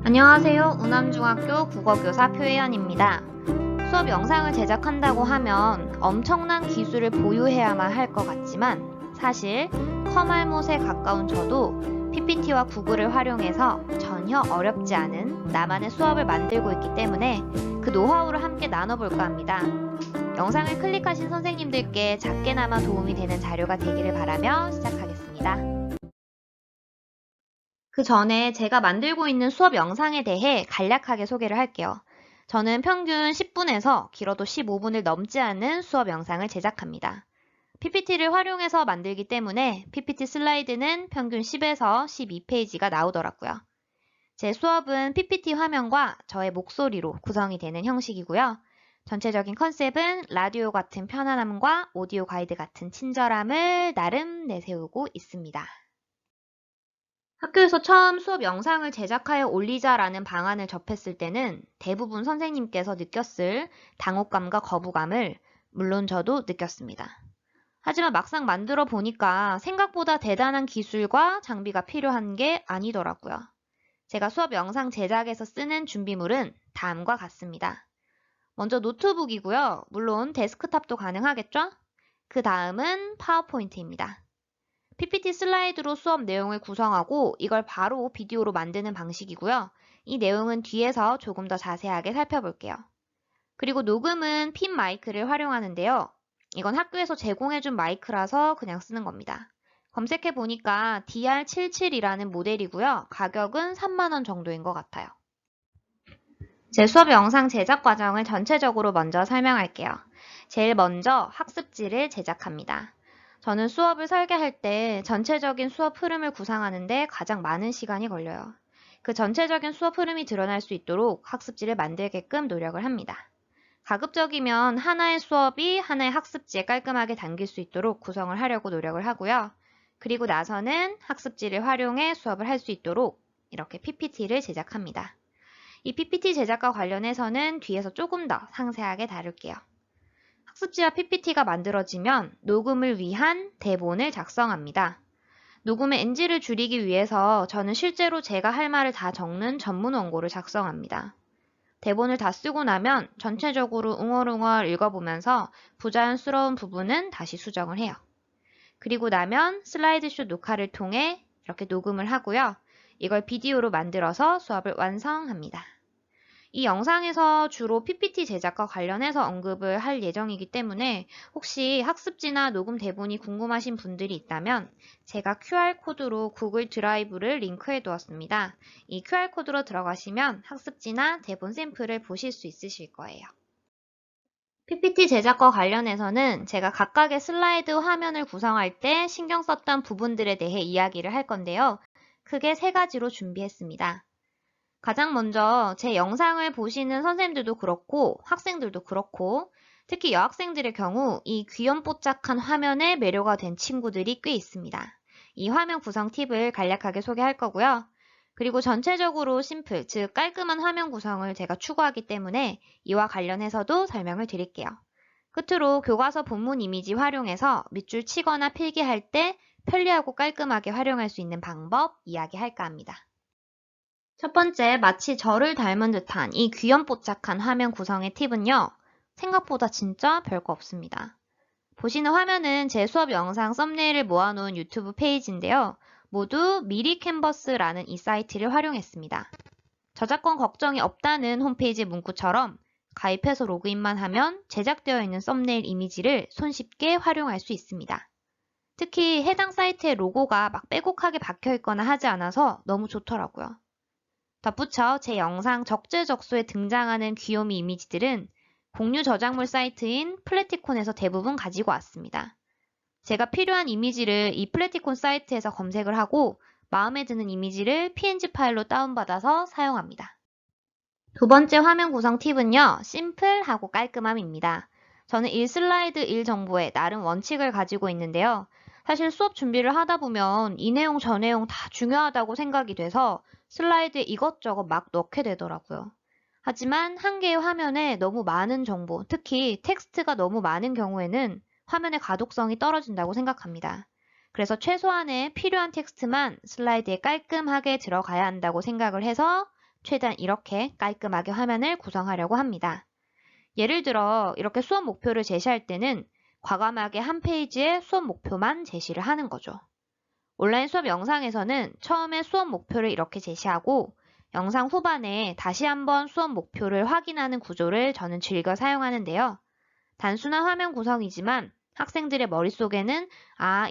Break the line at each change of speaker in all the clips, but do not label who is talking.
안녕하세요. 우남중학교 국어교사 표혜연입니다. 수업 영상을 제작한다고 하면 엄청난 기술을 보유해야만 할 것 같지만 사실 커말못에 가까운 저도 PPT와 구글을 활용해서 전혀 어렵지 않은 나만의 수업을 만들고 있기 때문에 그 노하우를 함께 나눠볼까 합니다. 영상을 클릭하신 선생님들께 작게나마 도움이 되는 자료가 되기를 바라며 시작하겠습니다. 그 전에 제가 만들고 있는 수업 영상에 대해 간략하게 소개를 할게요. 저는 평균 10분에서 길어도 15분을 넘지 않은 수업 영상을 제작합니다. PPT를 활용해서 만들기 때문에 PPT 슬라이드는 평균 10에서 12페이지가 나오더라고요. 제 수업은 PPT 화면과 저의 목소리로 구성이 되는 형식이고요. 전체적인 컨셉은 라디오 같은 편안함과 오디오 가이드 같은 친절함을 나름 내세우고 있습니다. 학교에서 처음 수업 영상을 제작하여 올리자라는 방안을 접했을 때는 대부분 선생님께서 느꼈을 당혹감과 거부감을 물론 저도 느꼈습니다. 하지만 막상 만들어 보니까 생각보다 대단한 기술과 장비가 필요한 게 아니더라고요. 제가 수업 영상 제작에서 쓰는 준비물은 다음과 같습니다. 먼저 노트북이고요. 물론 데스크탑도 가능하겠죠? 그 다음은 파워포인트입니다. PPT 슬라이드로 수업 내용을 구성하고 이걸 바로 비디오로 만드는 방식이고요. 이 내용은 뒤에서 조금 더 자세하게 살펴볼게요. 그리고 녹음은 핀 마이크를 활용하는데요. 이건 학교에서 제공해준 마이크라서 그냥 쓰는 겁니다. 검색해보니까 DR77이라는 모델이고요. 가격은 3만원 정도인 것 같아요. 제 수업 영상 제작 과정을 전체적으로 먼저 설명할게요. 제일 먼저 학습지를 제작합니다. 저는 수업을 설계할 때 전체적인 수업 흐름을 구상하는데 가장 많은 시간이 걸려요. 그 전체적인 수업 흐름이 드러날 수 있도록 학습지를 만들게끔 노력을 합니다. 가급적이면 하나의 수업이 하나의 학습지에 깔끔하게 담길 수 있도록 구성을 하려고 노력을 하고요. 그리고 나서는 학습지를 활용해 수업을 할 수 있도록 이렇게 PPT를 제작합니다. 이 PPT 제작과 관련해서는 뒤에서 조금 더 상세하게 다룰게요. 학습지와 PPT가 만들어지면 녹음을 위한 대본을 작성합니다. 녹음의 NG를 줄이기 위해서 저는 실제로 제가 할 말을 다 적는 전문 원고를 작성합니다. 대본을 다 쓰고 나면 전체적으로 웅얼웅얼 읽어보면서 부자연스러운 부분은 다시 수정을 해요. 그리고 나면 슬라이드쇼 녹화를 통해 이렇게 녹음을 하고요. 이걸 비디오로 만들어서 수업을 완성합니다. 이 영상에서 주로 PPT 제작과 관련해서 언급을 할 예정이기 때문에 혹시 학습지나 녹음 대본이 궁금하신 분들이 있다면 제가 QR코드로 구글 드라이브를 링크해 두었습니다. 이 QR코드로 들어가시면 학습지나 대본 샘플을 보실 수 있으실 거예요. PPT 제작과 관련해서는 제가 각각의 슬라이드 화면을 구성할 때 신경 썼던 부분들에 대해 이야기를 할 건데요. 크게 3가지로 준비했습니다. 가장 먼저 제 영상을 보시는 선생님들도 그렇고 학생들도 그렇고 특히 여학생들의 경우 이 귀염뽀짝한 화면에 매료가 된 친구들이 꽤 있습니다. 이 화면 구성 팁을 간략하게 소개할 거고요. 그리고 전체적으로 심플, 즉 깔끔한 화면 구성을 제가 추구하기 때문에 이와 관련해서도 설명을 드릴게요. 끝으로 교과서 본문 이미지 활용해서 밑줄 치거나 필기할 때 편리하고 깔끔하게 활용할 수 있는 방법 이야기할까 합니다. 첫 번째, 마치 저를 닮은 듯한 이 귀염뽀짝한 화면 구성의 팁은요. 생각보다 진짜 별거 없습니다. 보시는 화면은 제 수업 영상 썸네일을 모아놓은 유튜브 페이지인데요. 모두 미리 캔버스라는 이 사이트를 활용했습니다. 저작권 걱정이 없다는 홈페이지 문구처럼 가입해서 로그인만 하면 제작되어 있는 썸네일 이미지를 손쉽게 활용할 수 있습니다. 특히 해당 사이트의 로고가 막 빼곡하게 박혀있거나 하지 않아서 너무 좋더라고요. 덧붙여 제 영상 적재적소에 등장하는 귀요미 이미지들은 공유 저작물 사이트인 플래티콘에서 대부분 가지고 왔습니다. 제가 필요한 이미지를 이 플래티콘 사이트에서 검색을 하고 마음에 드는 이미지를 PNG 파일로 다운받아서 사용합니다. 두 번째 화면 구성 팁은요. 심플하고 깔끔함입니다. 저는 1슬라이드 1정보에 나름 원칙을 가지고 있는데요. 사실 수업 준비를 하다 보면 이 내용 저 내용 다 중요하다고 생각이 돼서 슬라이드에 이것저것 막 넣게 되더라고요. 하지만 한 개의 화면에 너무 많은 정보, 특히 텍스트가 너무 많은 경우에는 화면의 가독성이 떨어진다고 생각합니다. 그래서 최소한의 필요한 텍스트만 슬라이드에 깔끔하게 들어가야 한다고 생각을 해서 최대한 이렇게 깔끔하게 화면을 구성하려고 합니다. 예를 들어 이렇게 수업 목표를 제시할 때는 과감하게 한 페이지에 수업 목표만 제시를 하는 거죠. 온라인 수업 영상에서는 처음에 수업 목표를 이렇게 제시하고 영상 후반에 다시 한번 수업 목표를 확인하는 구조를 저는 즐겨 사용하는데요. 단순한 화면 구성이지만 학생들의 머릿속에는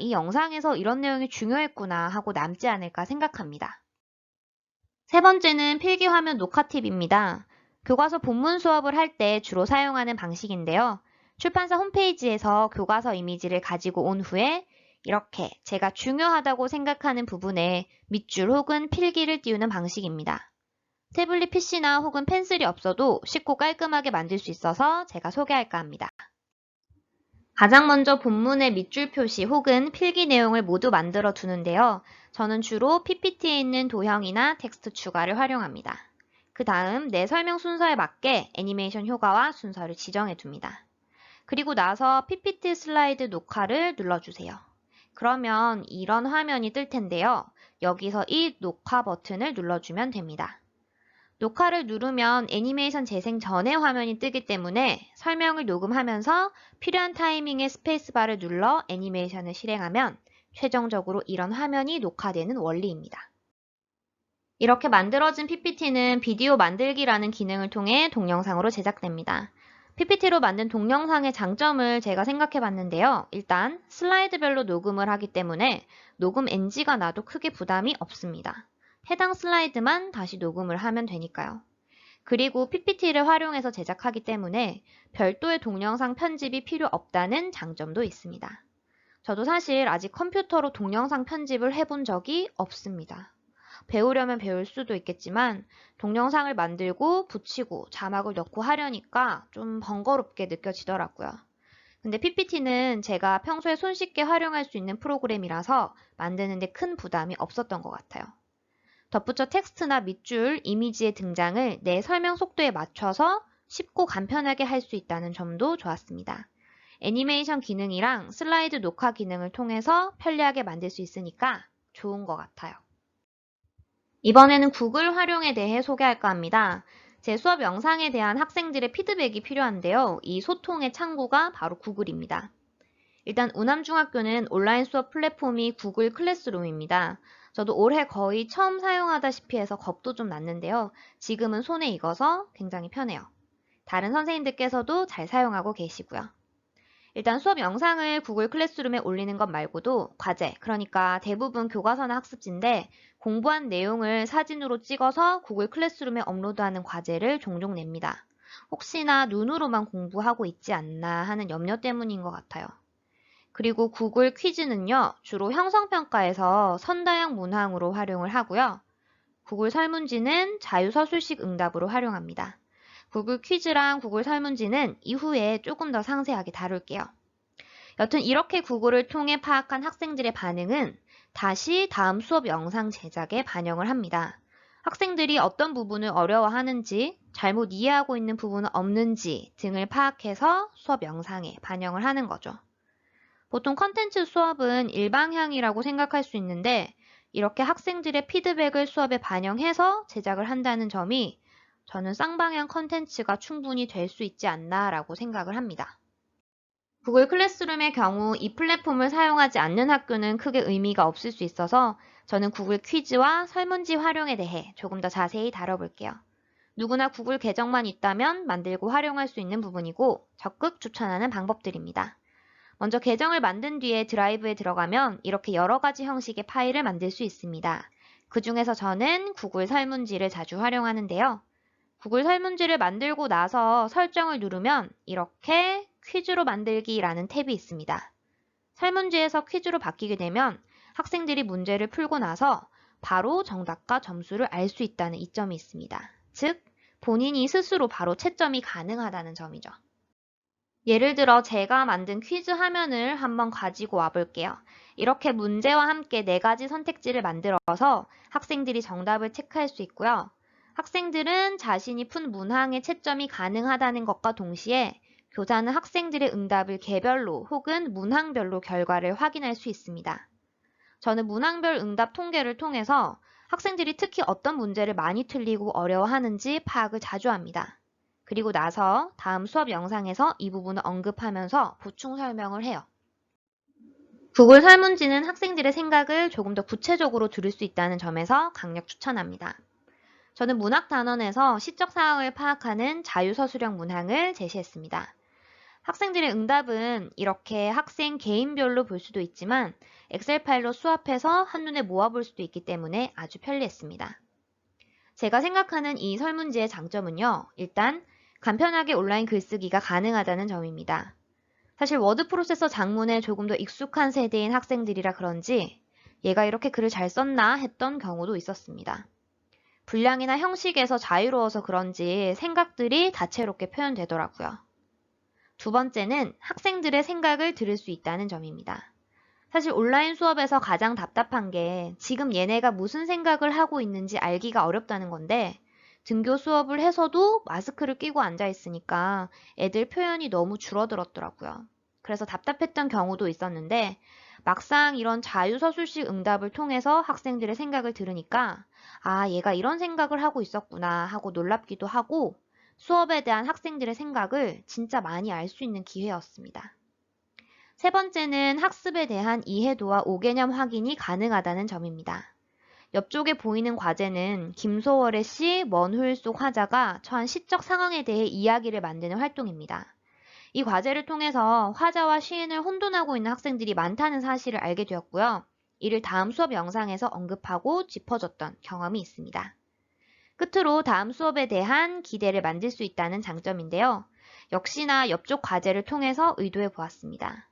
이 영상에서 이런 내용이 중요했구나 하고 남지 않을까 생각합니다. 세 번째는 필기 화면 녹화 팁입니다. 교과서 본문 수업을 할 때 주로 사용하는 방식인데요. 출판사 홈페이지에서 교과서 이미지를 가지고 온 후에 이렇게 제가 중요하다고 생각하는 부분에 밑줄 혹은 필기를 띄우는 방식입니다. 태블릿 PC나 혹은 펜슬이 없어도 쉽고 깔끔하게 만들 수 있어서 제가 소개할까 합니다. 가장 먼저 본문의 밑줄 표시 혹은 필기 내용을 모두 만들어 두는데요. 저는 주로 PPT에 있는 도형이나 텍스트 추가를 활용합니다. 그 다음 내 설명 순서에 맞게 애니메이션 효과와 순서를 지정해 둡니다. 그리고 나서 PPT 슬라이드 녹화를 눌러주세요. 그러면 이런 화면이 뜰 텐데요. 여기서 이 녹화 버튼을 눌러주면 됩니다. 녹화를 누르면 애니메이션 재생 전에 화면이 뜨기 때문에 설명을 녹음하면서 필요한 타이밍에 스페이스바를 눌러 애니메이션을 실행하면 최종적으로 이런 화면이 녹화되는 원리입니다. 이렇게 만들어진 PPT는 비디오 만들기라는 기능을 통해 동영상으로 제작됩니다. PPT로 만든 동영상의 장점을 제가 생각해 봤는데요. 일단 슬라이드별로 녹음을 하기 때문에 녹음 NG가 나도 크게 부담이 없습니다. 해당 슬라이드만 다시 녹음을 하면 되니까요. 그리고 PPT를 활용해서 제작하기 때문에 별도의 동영상 편집이 필요 없다는 장점도 있습니다. 저도 사실 아직 컴퓨터로 동영상 편집을 해본 적이 없습니다. 배우려면 배울 수도 있겠지만 동영상을 만들고 붙이고 자막을 넣고 하려니까 좀 번거롭게 느껴지더라고요. 근데 PPT는 제가 평소에 손쉽게 활용할 수 있는 프로그램이라서 만드는데 큰 부담이 없었던 것 같아요. 덧붙여 텍스트나 밑줄, 이미지의 등장을 내 설명 속도에 맞춰서 쉽고 간편하게 할 수 있다는 점도 좋았습니다. 애니메이션 기능이랑 슬라이드 녹화 기능을 통해서 편리하게 만들 수 있으니까 좋은 것 같아요. 이번에는 구글 활용에 대해 소개할까 합니다. 제 수업 영상에 대한 학생들의 피드백이 필요한데요. 이 소통의 창구가 바로 구글입니다. 일단 우남중학교는 온라인 수업 플랫폼이 구글 클래스룸입니다. 저도 올해 거의 처음 사용하다시피 해서 겁도 좀 났는데요. 지금은 손에 익어서 굉장히 편해요. 다른 선생님들께서도 잘 사용하고 계시고요. 일단 수업 영상을 구글 클래스룸에 올리는 것 말고도 과제, 그러니까 대부분 교과서나 학습지인데 공부한 내용을 사진으로 찍어서 구글 클래스룸에 업로드하는 과제를 종종 냅니다. 혹시나 눈으로만 공부하고 있지 않나 하는 염려 때문인 것 같아요. 그리고 구글 퀴즈는요, 주로 형성평가에서 선다형 문항으로 활용을 하고요. 구글 설문지는 자유서술식 응답으로 활용합니다. 구글 퀴즈랑 구글 설문지는 이후에 조금 더 상세하게 다룰게요. 여튼 이렇게 구글을 통해 파악한 학생들의 반응은 다시 다음 수업 영상 제작에 반영을 합니다. 학생들이 어떤 부분을 어려워하는지, 잘못 이해하고 있는 부분은 없는지 등을 파악해서 수업 영상에 반영을 하는 거죠. 보통 컨텐츠 수업은 일방향이라고 생각할 수 있는데 이렇게 학생들의 피드백을 수업에 반영해서 제작을 한다는 점이 저는 쌍방향 컨텐츠가 충분히 될 수 있지 않나라고 생각을 합니다. 구글 클래스룸의 경우 이 플랫폼을 사용하지 않는 학교는 크게 의미가 없을 수 있어서 저는 구글 퀴즈와 설문지 활용에 대해 조금 더 자세히 다뤄볼게요. 누구나 구글 계정만 있다면 만들고 활용할 수 있는 부분이고 적극 추천하는 방법들입니다. 먼저 계정을 만든 뒤에 드라이브에 들어가면 이렇게 여러 가지 형식의 파일을 만들 수 있습니다. 그 중에서 저는 구글 설문지를 자주 활용하는데요. 구글 설문지를 만들고 나서 설정을 누르면 이렇게 퀴즈로 만들기라는 탭이 있습니다. 설문지에서 퀴즈로 바뀌게 되면 학생들이 문제를 풀고 나서 바로 정답과 점수를 알 수 있다는 이점이 있습니다. 즉, 본인이 스스로 바로 채점이 가능하다는 점이죠. 예를 들어 제가 만든 퀴즈 화면을 한번 가지고 와볼게요. 이렇게 문제와 함께 4가지 선택지를 만들어서 학생들이 정답을 체크할 수 있고요. 학생들은 자신이 푼 문항의 채점이 가능하다는 것과 동시에 교사는 학생들의 응답을 개별로 혹은 문항별로 결과를 확인할 수 있습니다. 저는 문항별 응답 통계를 통해서 학생들이 특히 어떤 문제를 많이 틀리고 어려워하는지 파악을 자주 합니다. 그리고 나서 다음 수업 영상에서 이 부분을 언급하면서 보충 설명을 해요. 구글 설문지는 학생들의 생각을 조금 더 구체적으로 들을 수 있다는 점에서 강력 추천합니다. 저는 문학단원에서 시적 사항을 파악하는 자유서술형 문항을 제시했습니다. 학생들의 응답은 이렇게 학생 개인별로 볼 수도 있지만 엑셀 파일로 수합해서 한눈에 모아볼 수도 있기 때문에 아주 편리했습니다. 제가 생각하는 이 설문지의 장점은요, 일단 간편하게 온라인 글쓰기가 가능하다는 점입니다. 사실 워드 프로세서 장문에 조금 더 익숙한 세대인 학생들이라 그런지 얘가 이렇게 글을 잘 썼나 했던 경우도 있었습니다. 분량이나 형식에서 자유로워서 그런지 생각들이 다채롭게 표현되더라고요. 두 번째는 학생들의 생각을 들을 수 있다는 점입니다. 사실 온라인 수업에서 가장 답답한 게 지금 얘네가 무슨 생각을 하고 있는지 알기가 어렵다는 건데 등교 수업을 해서도 마스크를 끼고 앉아 있으니까 애들 표현이 너무 줄어들었더라고요. 그래서 답답했던 경우도 있었는데 막상 이런 자유서술식 응답을 통해서 학생들의 생각을 들으니까 아, 얘가 이런 생각을 하고 있었구나 하고 놀랍기도 하고 수업에 대한 학생들의 생각을 진짜 많이 알 수 있는 기회였습니다. 세 번째는 학습에 대한 이해도와 오개념 확인이 가능하다는 점입니다. 옆쪽에 보이는 과제는 김소월의 시 먼 후일 속 화자가 처한 시적 상황에 대해 이야기를 만드는 활동입니다. 이 과제를 통해서 화자와 시인을 혼돈하고 있는 학생들이 많다는 사실을 알게 되었고요. 이를 다음 수업 영상에서 언급하고 짚어줬던 경험이 있습니다. 끝으로 다음 수업에 대한 기대를 만들 수 있다는 장점인데요. 역시나 옆쪽 과제를 통해서 의도해 보았습니다.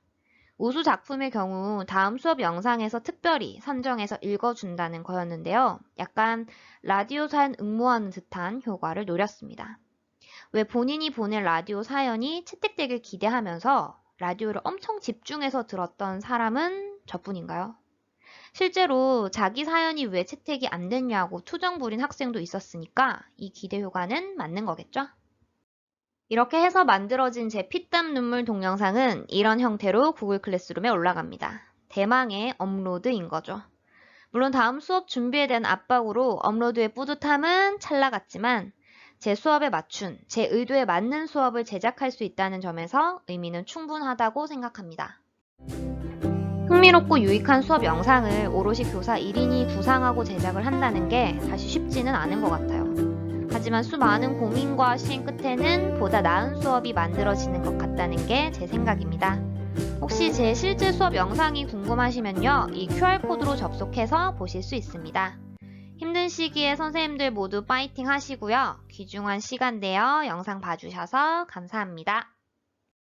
우수 작품의 경우 다음 수업 영상에서 특별히 선정해서 읽어준다는 거였는데요. 약간 라디오 사연 응모하는 듯한 효과를 노렸습니다. 왜 본인이 보낸 라디오 사연이 채택되길 기대하면서 라디오를 엄청 집중해서 들었던 사람은 저뿐인가요? 실제로 자기 사연이 왜 채택이 안 됐냐고 투정 부린 학생도 있었으니까 이 기대 효과는 맞는 거겠죠? 이렇게 해서 만들어진 제 피땀 눈물 동영상은 이런 형태로 구글 클래스룸에 올라갑니다. 대망의 업로드인 거죠. 물론 다음 수업 준비에 대한 압박으로 업로드의 뿌듯함은 찰나갔지만 제 수업에 맞춘, 제 의도에 맞는 수업을 제작할 수 있다는 점에서 의미는 충분하다고 생각합니다. 흥미롭고 유익한 수업 영상을 오롯이 교사 1인이 구상하고 제작을 한다는 게 사실 쉽지는 않은 것 같아요. 하지만 수많은 고민과 시행 끝에는 보다 나은 수업이 만들어지는 것 같다는 게 제 생각입니다. 혹시 제 실제 수업 영상이 궁금하시면요, 이 QR코드로 접속해서 보실 수 있습니다. 힘든 시기에 선생님들 모두 파이팅 하시고요. 귀중한 시간 내어 영상 봐주셔서 감사합니다.